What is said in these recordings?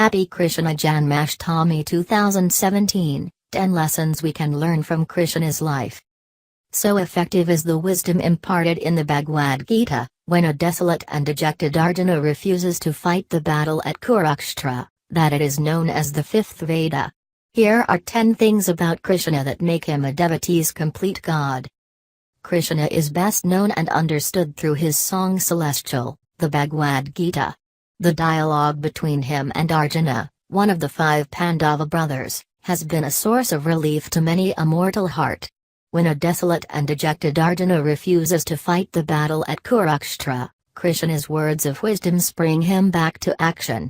Happy Krishna Janmashtami 2017, 10 lessons we can learn from Krishna's life. So effective is the wisdom imparted in the Bhagwad Gita, when a desolate and dejected Arjuna refuses to fight the battle at Kurukshetra, that it is known as the fifth Veda. Here are 10 things about Krishna that make him a devotee's complete god. Krishna is best known and understood through his song Celestial, the Bhagwad Gita. The dialogue between him and Arjuna, one of the 5 Pandava brothers, has been a source of relief to many a mortal heart. When a desolate and dejected Arjuna refuses to fight the battle at Kurukshetra, Krishna's words of wisdom spring him back to action.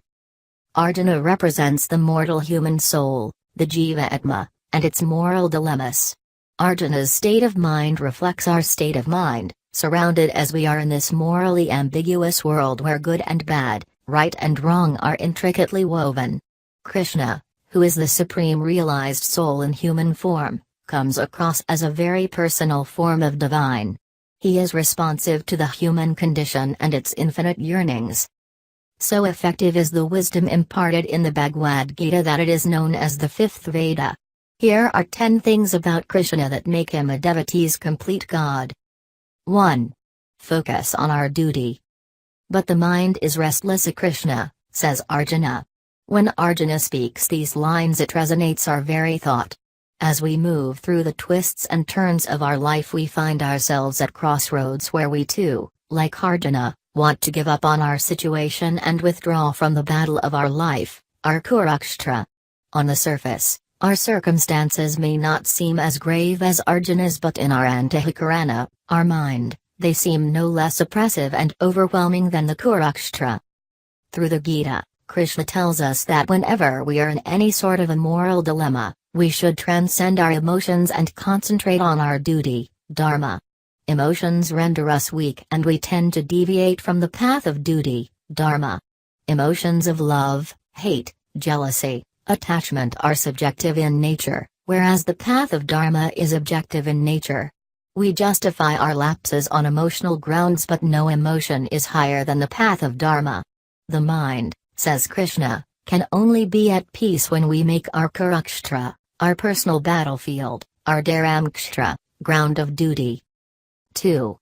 Arjuna represents the mortal human soul, the Jiva-atma, and its moral dilemmas. Arjuna's state of mind reflects our state of mind, surrounded as we are in this morally ambiguous world where good and bad, right and wrong are intricately woven. Krishna, who is the supreme realized soul in human form, comes across as a very personal form of divine. He is responsive to the human condition and its infinite yearnings. So effective is the wisdom imparted in the Bhagwad Gita that it is known as the fifth Veda. Here are 10 things about Krishna that make him a devotee's complete god. 1. Focus on our duty. But the mind is restless, Krishna, says Arjuna. When Arjuna speaks these lines, it resonates our very thought. As we move through the twists and turns of our life, we find ourselves at crossroads where we too, like Arjuna, want to give up on our situation and withdraw from the battle of our life, our Kurukshetra. On the surface, our circumstances may not seem as grave as Arjuna's, but in our antakarana, our mind, they seem no less oppressive and overwhelming than the Kurukshetra. Through the Gita, Krishna tells us that whenever we are in any sort of a moral dilemma, we should transcend our emotions and concentrate on our duty, dharma. Emotions render us weak and we tend to deviate from the path of duty, dharma. Emotions of love, hate, jealousy, attachment are subjective in nature, whereas the path of dharma is objective in nature. We justify our lapses on emotional grounds, but no emotion is higher than the path of dharma. The mind, says Krishna, can only be at peace when we make our Kurukshetra, our personal battlefield, our dharamkshetra, ground of duty. 2.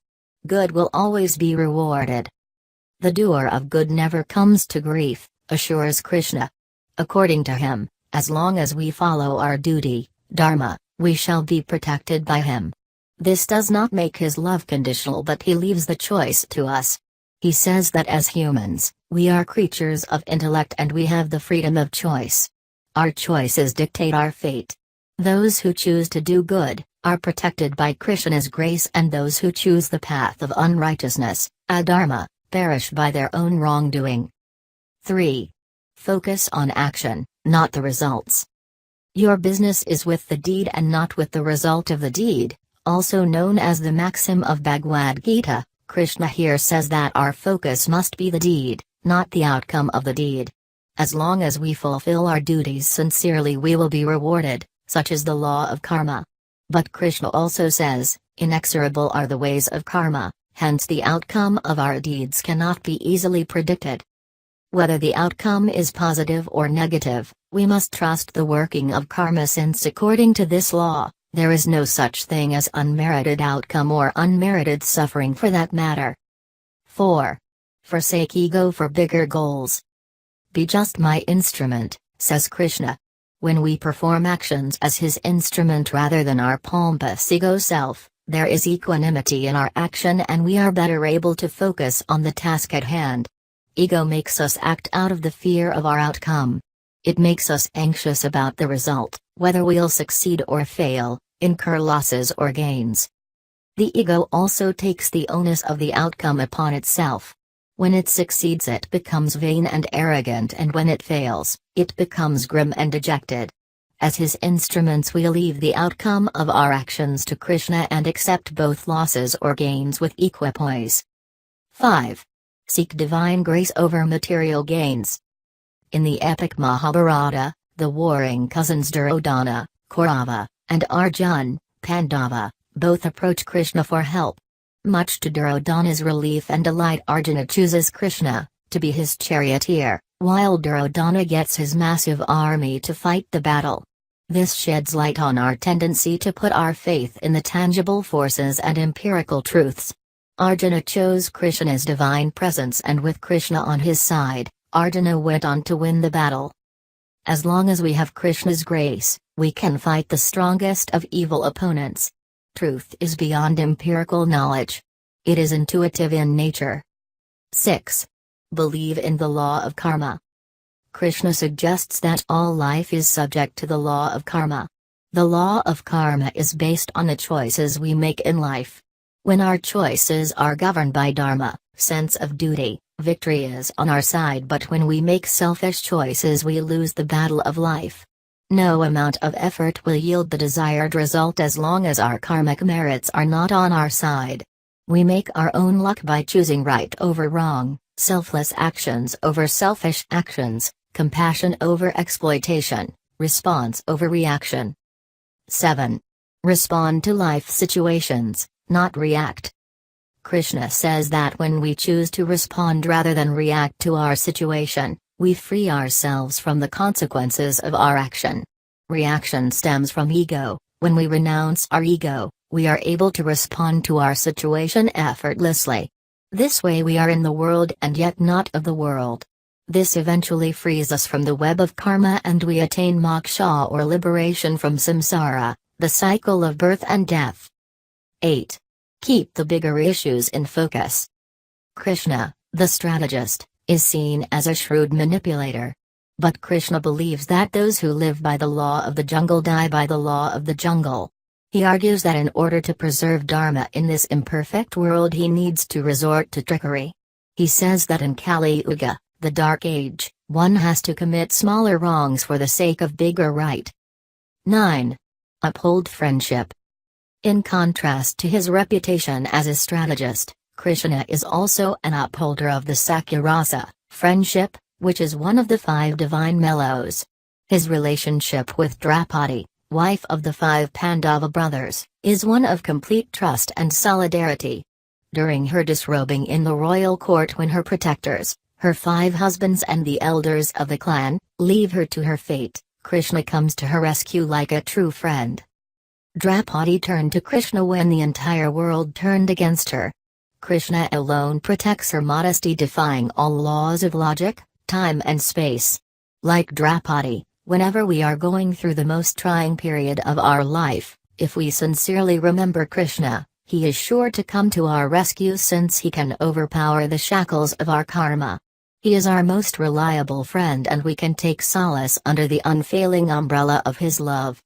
Good will always be rewarded. The doer of good never comes to grief, assures Krishna. According to him, as long as we follow our duty, dharma, we shall be protected by him. This does not make his love conditional, but he leaves the choice to us. He says that as humans, we are creatures of intellect and we have the freedom of choice. Our choices dictate our fate. Those who choose to do good, are protected by Krishna's grace, and those who choose the path of unrighteousness, adharma, perish by their own wrongdoing. 3. Focus on action, not the results. Your business is with the deed and not with the result of the deed, also known as the maxim of Bhagwad Gita. Krishna here says that our focus must be the deed, not the outcome of the deed. As long as we fulfill our duties sincerely, we will be rewarded, such is the law of karma. But Krishna also says, inexorable are the ways of karma, hence the outcome of our deeds cannot be easily predicted. Whether the outcome is positive or negative, we must trust the working of karma, since according to this law, there is no such thing as unmerited outcome or unmerited suffering for that matter. 4. Forsake ego for bigger goals. Be just my instrument, says Krishna. When we perform actions as his instrument rather than our pompous ego self, there is equanimity in our action and we are better able to focus on the task at hand. Ego makes us act out of the fear of our outcome. It makes us anxious about the result, whether we'll succeed or fail, incur losses or gains. The ego also takes the onus of the outcome upon itself. When it succeeds, it becomes vain and arrogant, and when it fails, it becomes grim and dejected. As his instruments, we leave the outcome of our actions to Krishna and accept both losses or gains with equipoise. 5. Seek divine grace over material gains. In the epic Mahabharata, the warring cousins Duryodhana, Kaurava, and Arjuna, Pandava, both approach Krishna for help. Much to Duryodhana's relief and delight, Arjuna chooses Krishna to be his charioteer, while Duryodhana gets his massive army to fight the battle. This sheds light on our tendency to put our faith in the tangible forces and empirical truths. Arjuna chose Krishna's divine presence, and with Krishna on his side, Arjuna went on to win the battle. As long as we have Krishna's grace, we can fight the strongest of evil opponents. Truth is beyond empirical knowledge. It is intuitive in nature. 6. Believe in the law of karma. Krishna suggests that all life is subject to the law of karma. The law of karma is based on the choices we make in life. When our choices are governed by dharma, sense of duty, victory is on our side, but when we make selfish choices we lose the battle of life. No amount of effort will yield the desired result as long as our karmic merits are not on our side. We make our own luck by choosing right over wrong, selfless actions over selfish actions, compassion over exploitation, response over reaction. 7. Respond to life situations, not react. Krishna says that when we choose to respond rather than react to our situation, we free ourselves from the consequences of our action. Reaction stems from ego. When we renounce our ego, we are able to respond to our situation effortlessly. This way we are in the world and yet not of the world. This eventually frees us from the web of karma and we attain moksha, or liberation from samsara, the cycle of birth and death. 8. Keep the bigger issues in focus. Krishna, the strategist, is seen as a shrewd manipulator. But Krishna believes that those who live by the law of the jungle die by the law of the jungle. He argues that in order to preserve dharma in this imperfect world he needs to resort to trickery. He says that in Kali Yuga, the dark age, one has to commit smaller wrongs for the sake of bigger right. 9. Uphold friendship. In contrast to his reputation as a strategist, Krishna is also an upholder of the Sakyarasa, friendship, which is one of the 5 divine mellows. His relationship with Draupadi, wife of the 5 Pandava brothers, is one of complete trust and solidarity. During her disrobing in the royal court, when her protectors, her 5 husbands and the elders of the clan, leave her to her fate, Krishna comes to her rescue like a true friend. Draupadi turned to Krishna when the entire world turned against her. Krishna alone protects her modesty, defying all laws of logic, time and space. Like Draupadi, whenever we are going through the most trying period of our life, if we sincerely remember Krishna, he is sure to come to our rescue, since he can overpower the shackles of our karma. He is our most reliable friend and we can take solace under the unfailing umbrella of his love.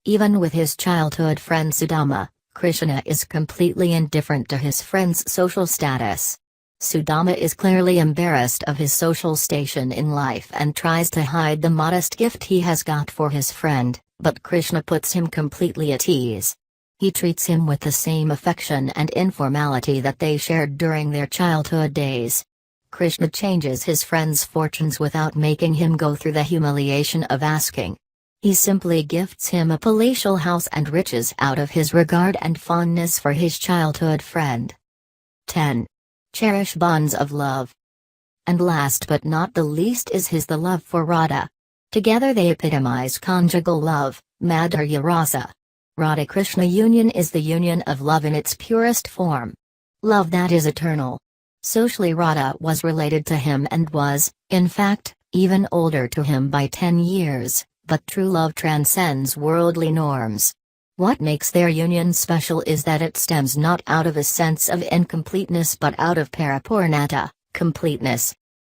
Even with his childhood friend Sudama, Krishna is completely indifferent to his friend's social status. Sudama is clearly embarrassed of his social station in life and tries to hide the modest gift he has got for his friend, but Krishna puts him completely at ease. He treats him with the same affection and informality that they shared during their childhood days. Krishna changes his friend's fortunes without making him go through the humiliation of asking. He simply gifts him a palatial house and riches out of his regard and fondness for his childhood friend. 10. Cherish bonds of love. And last but not the least is the love for Radha. Together they epitomize conjugal love, Madhurya Rasa. Radha-Krishna union is the union of love in its purest form. Love that is eternal. Socially Radha was related to him and was, in fact, even older to him by 10 years. But true love transcends worldly norms. What makes their union special is that it stems not out of a sense of incompleteness but out of parapurnata, completeness.